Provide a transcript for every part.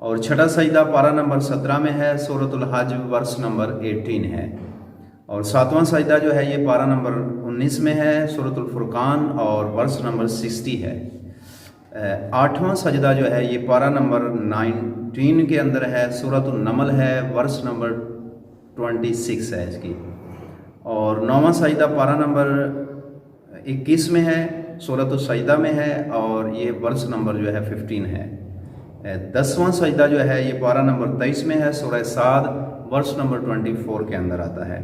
اور چھٹا سجدہ پارہ نمبر 17 میں ہے، سورۃ الحج ورس نمبر 18 ہے، اور ساتواں سجدہ جو ہے یہ پارہ نمبر 19 میں ہے، سورۃ الفرقان اور ورس نمبر 60 ہے۔ آٹھواں سجدہ جو ہے یہ پارہ نمبر 19 کے اندر ہے، سورۃ النمل ہے، ورس نمبر 26 ہے اس کی، اور نواں سجدہ پارہ نمبر 21 میں ہے، سورۃ السجدہ میں ہے، اور یہ ورس نمبر جو ہے 15 ہے۔ 10واں سجدہ جو ہے یہ پارہ نمبر 23 میں ہے، سورہ صاد ورس نمبر 24 کے اندر آتا ہے۔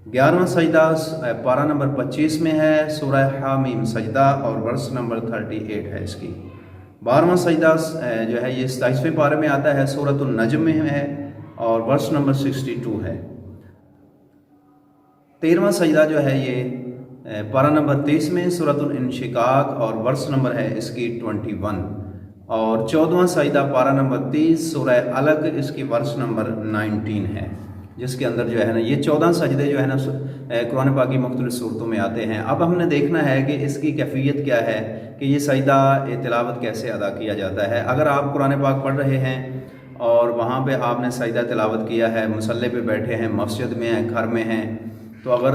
11واں سجدہ پارہ نمبر 25 میں ہے، سورہ حامیم سجدہ اور ورس نمبر 38 ہے اس کی۔ 12واں سجدہ جو ہے یہ 27ویں پارے میں آتا ہے، سورۃ النجم میں ہے اور ورس نمبر 62 ہے۔ 13واں سجدہ جو ہے یہ پارہ نمبر 30 میں، سورۃ الانشقاق اور ورس نمبر ہے اس کی 21، اور 14واں سجدہ پارہ نمبر 30 سورہ علق، اس کی ورس نمبر 19 ہے، جس کے اندر جو ہے نا یہ 14 سجدے جو ہے نا قرآن پاک کی مختلف صورتوں میں آتے ہیں۔ اب ہم نے دیکھنا ہے کہ اس کی کیفیت کیا ہے کہ یہ سجدہ تلاوت کیسے ادا کیا جاتا ہے۔ اگر آپ قرآن پاک پڑھ رہے ہیں اور وہاں پہ آپ نے سجدہ تلاوت کیا ہے، مصلی پہ بیٹھے ہیں، مسجد میں ہیں، گھر میں ہیں، تو اگر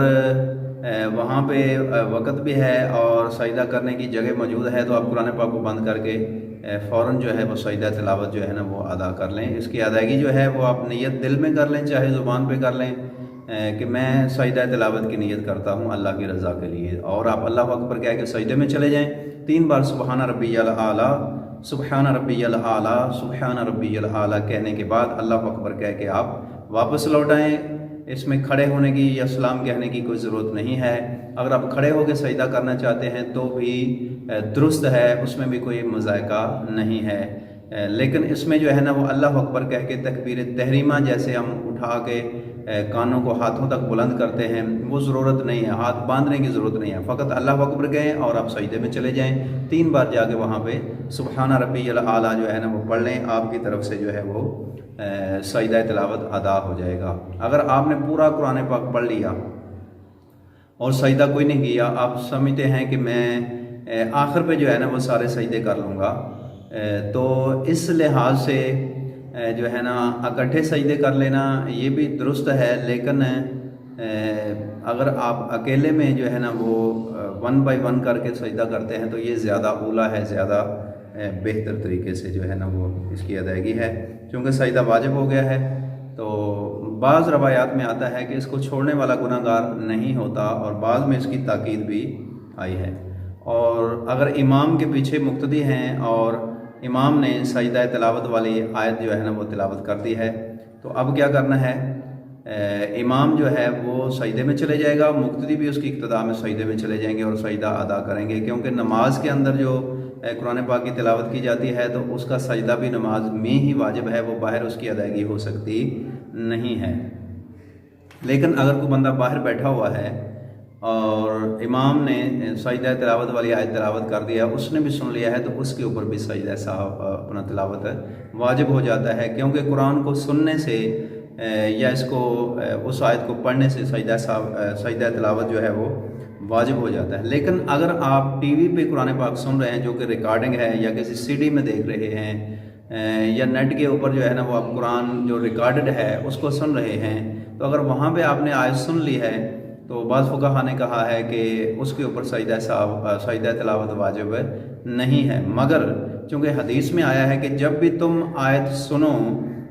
وہاں پہ وقت بھی ہے اور سجدہ کرنے کی جگہ موجود ہے تو آپ قرآن پاک کو بند کر کے فوراً جو ہے وہ سجدہ تلاوت جو ہے نا وہ ادا کر لیں۔ اس کی ادائیگی جو ہے وہ آپ نیت دل میں کر لیں، چاہے زبان پہ کر لیں کہ میں سجدہ تلاوت کی نیت کرتا ہوں اللہ کی رضا کے لیے، اور آپ اللہ اکبر کہہ کے سجدے میں چلے جائیں۔ 3 بار سبحان ربی الاعلیٰ، سبحان ربی الاعلیٰ، سبحان ربی الاعلیٰ کہنے کے بعد اللہ اکبر کہہ کے آپ واپس لوٹ آئیں۔ اس میں کھڑے ہونے کی یا سلام کہنے کی کوئی ضرورت نہیں ہے۔ اگر آپ کھڑے ہو کے سجدہ کرنا چاہتے ہیں تو بھی درست ہے، اس میں بھی کوئی مذائقہ نہیں ہے، لیکن اس میں جو ہے نا وہ اللہ اکبر کہہ کے تکبیر تحریمہ جیسے ہم اٹھا کے کانوں کو ہاتھوں تک بلند کرتے ہیں وہ ضرورت نہیں ہے، ہاتھ باندھنے کی ضرورت نہیں ہے، فقط اللہ اکبر کہیں اور آپ سجدے میں چلے جائیں۔ 3 بار جا کے وہاں پہ سبحان ربی الاعلیٰ جو ہے نا وہ پڑھ لیں، آپ کی طرف سے جو ہے وہ سجدہ تلاوت ادا ہو جائے گا۔ اگر آپ نے پورا قرآن پاک پڑھ لیا اور سجدہ کوئی نہیں کیا، آپ سمجھتے ہیں کہ میں آخر پہ جو ہے نا وہ سارے سجدے کر لوں گا، تو اس لحاظ سے جو ہے نا اکٹھے سجدے کر لینا یہ بھی درست ہے، لیکن اگر آپ اکیلے میں جو ہے نا وہ 1 بائی 1 کر کے سجدہ کرتے ہیں تو یہ زیادہ اولیٰ ہے، زیادہ بہتر طریقے سے جو ہے نا وہ اس کی ادائیگی ہے، کیونکہ سجدہ واجب ہو گیا ہے۔ تو بعض روایات میں آتا ہے کہ اس کو چھوڑنے والا گناہ گار نہیں ہوتا، اور بعض میں اس کی تاکید بھی آئی ہے۔ اور اگر امام کے پیچھے مقتدی ہیں اور امام نے سجدہ تلاوت والی آیت جو ہے نا وہ تلاوت کر دی ہے، تو اب کیا کرنا ہے، امام جو ہے وہ سجدے میں چلے جائے گا، مقتدی بھی اس کی اقتداء میں سجدے میں چلے جائیں گے اور سجدہ ادا کریں گے، کیونکہ نماز کے اندر جو قرآن پاک کی تلاوت کی جاتی ہے تو اس کا سجدہ بھی نماز میں ہی واجب ہے، وہ باہر اس کی ادائیگی ہو سکتی نہیں ہے۔ لیکن اگر کوئی بندہ باہر بیٹھا ہوا ہے اور امام نے سجدہ تلاوت والی آیت تلاوت کر دیا، اس نے بھی سن لیا ہے، تو اس کے اوپر بھی سجدہ صاحب اپنا تلاوت واجب ہو جاتا ہے، کیونکہ قرآن کو سننے سے یا اس کو اس آیت کو پڑھنے سے سجدہ تلاوت جو ہے وہ واجب ہو جاتا ہے۔ لیکن اگر آپ ٹی وی پہ قرآن پاک سن رہے ہیں جو کہ ریکارڈنگ ہے، یا کسی سی ڈی میں دیکھ رہے ہیں، یا نیٹ کے اوپر جو ہے نا وہ آپ قرآن جو ریکارڈڈ ہے اس کو سن رہے ہیں، تو اگر وہاں پہ آپ نے آیت سن لی ہے تو بعض فقہا نے کہا ہے کہ اس کے اوپر سجدہ تلاوت واجب نہیں ہے، مگر چونکہ حدیث میں آیا ہے کہ جب بھی تم آیت سنو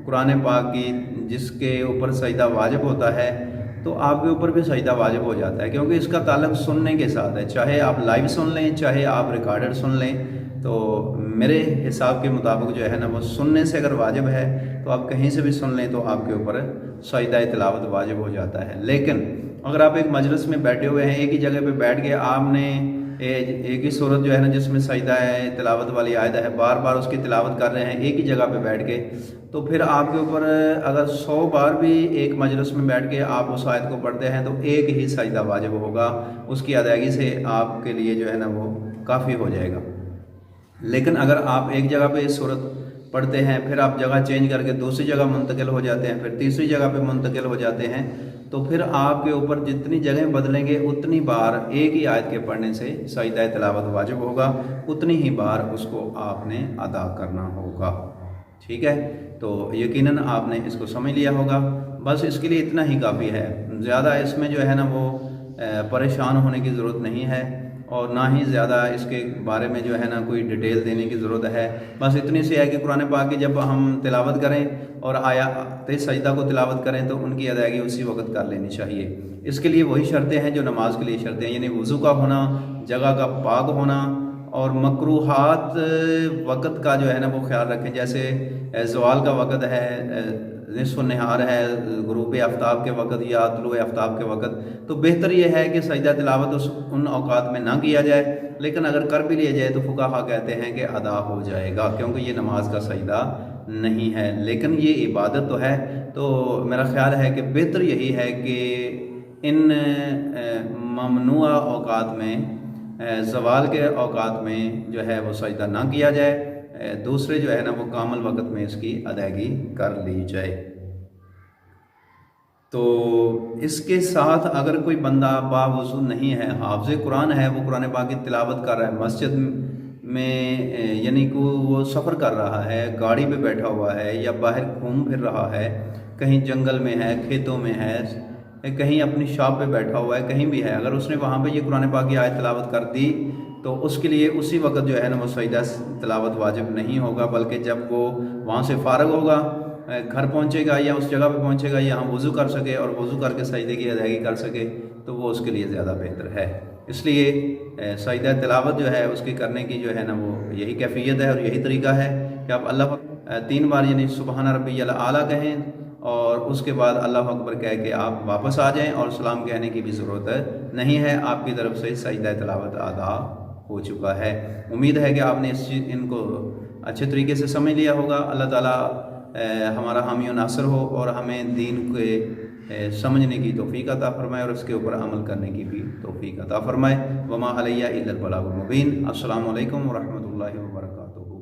قرآن پاک کی جس کے اوپر سجدہ واجب ہوتا ہے تو آپ کے اوپر بھی سجدہ واجب ہو جاتا ہے، کیونکہ اس کا تعلق سننے کے ساتھ ہے، چاہے آپ لائیو سن لیں چاہے آپ ریکارڈڈ سن لیں۔ تو میرے حساب کے مطابق جو ہے نا وہ سننے سے اگر واجب ہے تو آپ کہیں سے بھی سن لیں تو آپ کے اوپر سجدہ تلاوت واجب ہو جاتا ہے۔ لیکن اگر آپ ایک مجلس میں بیٹھے ہوئے ہیں، ایک ہی جگہ پہ بیٹھ کے آپ نے ایک ہی صورت جو ہے نا جس میں سجدہ تلاوت والی آیت ہے بار بار اس کی تلاوت کر رہے ہیں ایک ہی جگہ پہ بیٹھ کے، تو پھر آپ کے اوپر اگر 100 بار بھی ایک مجلس میں بیٹھ کے آپ اس آیت کو پڑھتے ہیں تو ایک ہی سجدہ واجب ہوگا، اس کی ادائیگی سے آپ کے لیے جو ہے نا وہ کافی ہو جائے گا۔ لیکن اگر آپ ایک جگہ پہ اس صورت پڑھتے ہیں، پھر آپ جگہ چینج کر کے دوسری جگہ منتقل ہو جاتے ہیں، پھر تیسری جگہ پہ منتقل ہو جاتے ہیں، تو پھر آپ کے اوپر جتنی جگہیں بدلیں گے اتنی بار ایک ہی آیت کے پڑھنے سے سجدہ تلاوت واجب ہوگا، اتنی ہی بار اس کو آپ نے ادا کرنا ہوگا۔ ٹھیک ہے، تو یقیناً آپ نے اس کو سمجھ لیا ہوگا۔ بس اس کے لیے اتنا ہی کافی ہے، زیادہ اس میں جو ہے نا وہ پریشان ہونے کی ضرورت نہیں ہے، اور نہ ہی زیادہ اس کے بارے میں جو ہے نا کوئی ڈیٹیل دینے کی ضرورت ہے۔ بس اتنی سی ہے کہ قرآن پاک کی جب ہم تلاوت کریں اور آیات سجدہ کو تلاوت کریں تو ان کی ادائیگی اسی وقت کر لینی چاہیے۔ اس کے لیے وہی شرطیں ہیں جو نماز کے لیے شرطیں ہیں، یعنی وضو کا ہونا، جگہ کا پاک ہونا، اور مکروہات وقت کا جو ہے نا وہ خیال رکھیں، جیسے زوال کا وقت ہے، نصف النہار ہے، غروب آفتاب کے وقت یا طلوع آفتاب کے وقت، تو بہتر یہ ہے کہ سجدہ تلاوت ان اوقات میں نہ کیا جائے، لیکن اگر کر بھی لیا جائے تو فقہا کہتے ہیں کہ ادا ہو جائے گا، کیونکہ یہ نماز کا سجدہ نہیں ہے، لیکن یہ عبادت تو ہے۔ تو میرا خیال ہے کہ بہتر یہی ہے کہ ان ممنوع اوقات میں، زوال کے اوقات میں جو ہے وہ سجدہ نہ کیا جائے، دوسرے جو ہے نا وہ کامل وقت میں اس کی ادائیگی کر لی جائے۔ تو اس کے ساتھ اگر کوئی بندہ باوضو نہیں ہے، حافظ قرآن ہے، وہ قرآن پاک کی تلاوت کر رہا ہے مسجد میں، یعنی کہ وہ سفر کر رہا ہے، گاڑی پہ بیٹھا ہوا ہے، یا باہر گھوم پھر رہا ہے، کہیں جنگل میں ہے، کھیتوں میں ہے، کہیں اپنی شاپ پہ بیٹھا ہوا ہے، کہیں بھی ہے، اگر اس نے وہاں پہ یہ قرآن پاک کی آیت تلاوت کر دی تو اس کے لیے اسی وقت جو ہے نا وہ سجدہ تلاوت واجب نہیں ہوگا، بلکہ جب وہ وہاں سے فارغ ہوگا، گھر پہنچے گا یا اس جگہ پہ پہنچے گا یہاں وضو کر سکے اور وضو کر کے سجدے کی ادائیگی کر سکے تو وہ اس کے لیے زیادہ بہتر ہے۔ اس لیے سجدہ تلاوت جو ہے اس کی کرنے کی جو ہے نا وہ یہی کیفیت ہے اور یہی طریقہ ہے کہ آپ اللہ 3 بار یعنی سبحان ربی الاعلیٰ کہیں، اور اس کے بعد اللہ اکبر کہہ کے آپ واپس آ جائیں، اور سلام کہنے کی بھی ضرورت نہیں ہے، آپ کی طرف سے سجدہ تلاوت ادا ہو چکا ہے۔ امید ہے کہ آپ نے ان کو اچھے طریقے سے سمجھ لیا ہوگا۔ اللہ تعالیٰ ہمارا حامی و ناصر ہو اور ہمیں دین کے سمجھنے کی توفیق عطا فرمائے اور اس کے اوپر عمل کرنے کی بھی توفیق عطا فرمائے۔ وما علیہ الا البلاغ المبین۔ السلام علیکم ورحمۃ اللہ وبرکاتہ۔